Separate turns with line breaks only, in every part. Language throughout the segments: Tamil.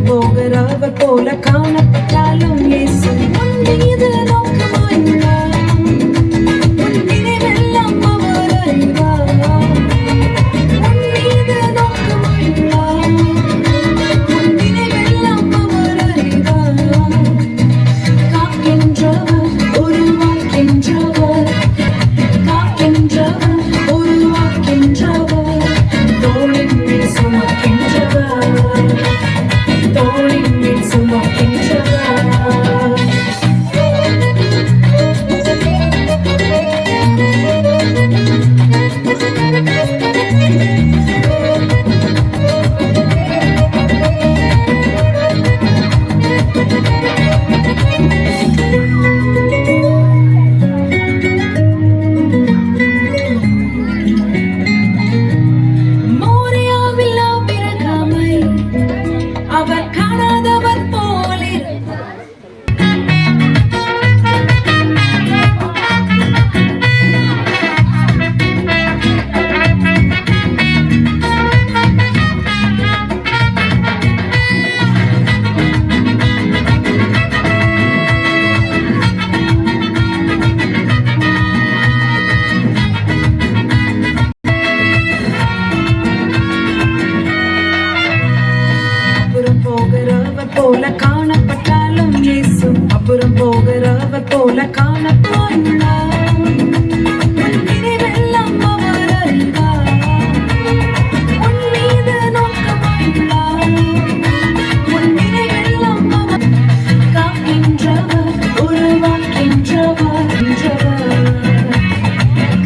அப்புறம் போகிறவர் போல காணப்பட்டாலும் இயேசு உன் மீது நோக்கமாயுள்ளார். உன் நினைவெல்லாம் அவர் அறிவார். உன் மீது நோக்கமாயுள்ளார். உன் நினைவெல்லாம் அவர் அறிவார். காக்கின்றவர் உருவாக்கின்றவர், காக்கின்றவர் உருவாக்கின்றவர், தோளின் மேல் சுமக்கின்றவர், தோளின் மேல் சுமக்கின்றவர். மோரியாவில் ஆபிரகாமை அவர் காணாதவர் போலிருந்தார். அப்புறம் போகிறவர் போல காணப்பட்டாலும் இயேசு அப்புறம் போகிறவர் போல காணப்பட்டுள்ளார். உன் நினைவெல்லாம் அவர் அறிவார். உன் மீது நோக்கமாயுள்ளார். உன் நினைவெல்லாம் அவர் காக்கின்றவர் உருவாக்கின்றவர்,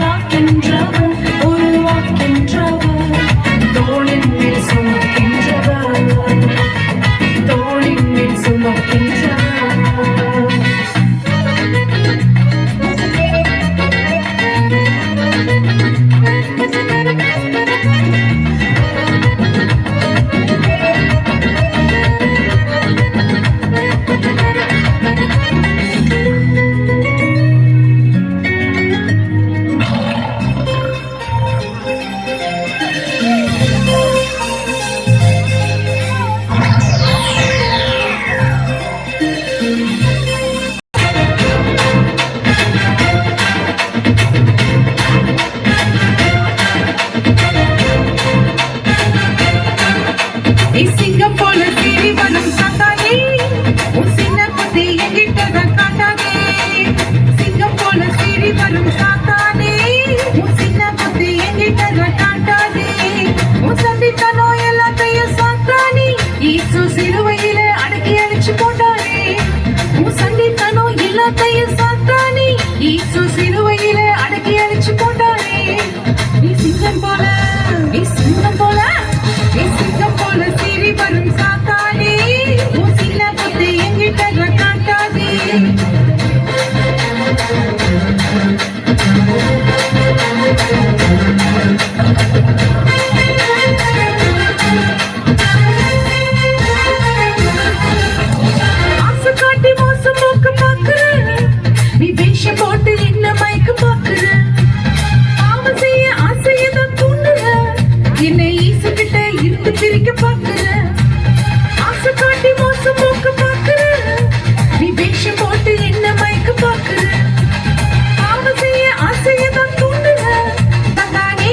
காக்கின்றவர் உருவாக்கின்றவர், தோளின் மேல் சுமக்கின்றவர், தோளின் மேல் சுமக்கின்றவர். நீ சிங்கம் போல சீறி வரும் சாத்தானே, உன் சின்ன புத்தி எங்கிட்ட காட்டாதே. சிங்கம் போல சீறி வரும் சாத்தானே, உன் சின்ன புத்தி எங்கிட்ட காட்டாதே. உன் சந்தித்த நோய் எல்லாத்தையும் சாத்தானே இயேசு சிலுவையில அடக்கி அழிச்சு போட்டாரே. உன் சந்தித்த நோய் எல்லாத்தையும் சாத்தானே இயேசு சிலுவையில அடக்கி அழிச்சு போட்டாரே. நீ சிங்கம் போல, நீ சிங்கம் போல, நீ சிங்கம் போல சீறி வரும் சாத்தானே, உன் சின்ன புத்தி எங்கிட்ட காட்டாதே. ஆசை காட்டி மோசம் போக்க பாக்குற, நீ வேஷம் போட்டு என்ன மயக்க பாக்குற. பாவம் செய்ய ஆசையதான் தூண்டுற, என்னை ஈசு கிட்ட இருந்து பிரிக்க பாக்குற. ஆசை காட்டி மோசம் போக்க பாக்குற, நீ வேஷம் போட்டு என்ன மயக்க பாக்குற. பாவம் செய்ய ஆசையதான் தூண்டுற, தந்தானே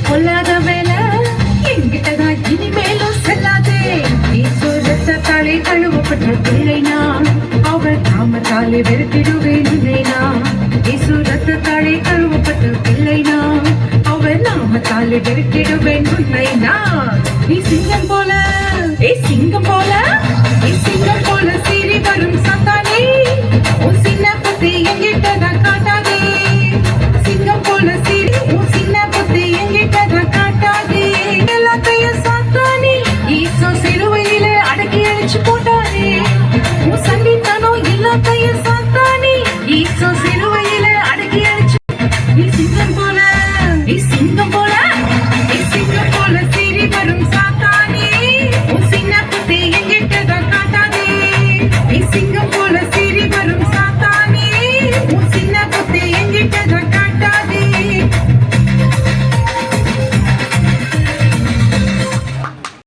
கொல்லாத வேலை என்கிட்டதான் இனிமேலும் செல்லாதே. ஈசு ரத்தத்தாலே கழுவப்பட்ட பிள்ளை நான், அவர் நாமத்தாலே வெறுத்திடுவேன் உன்னை நான். ஈசு ரத்தத்தாலே கழுவப்பட்ட பிள்ளை நான், அவர் நாமத்தாலே வெறுத்திடுவேன் உன்னை நான். நீ சிங்கம் போல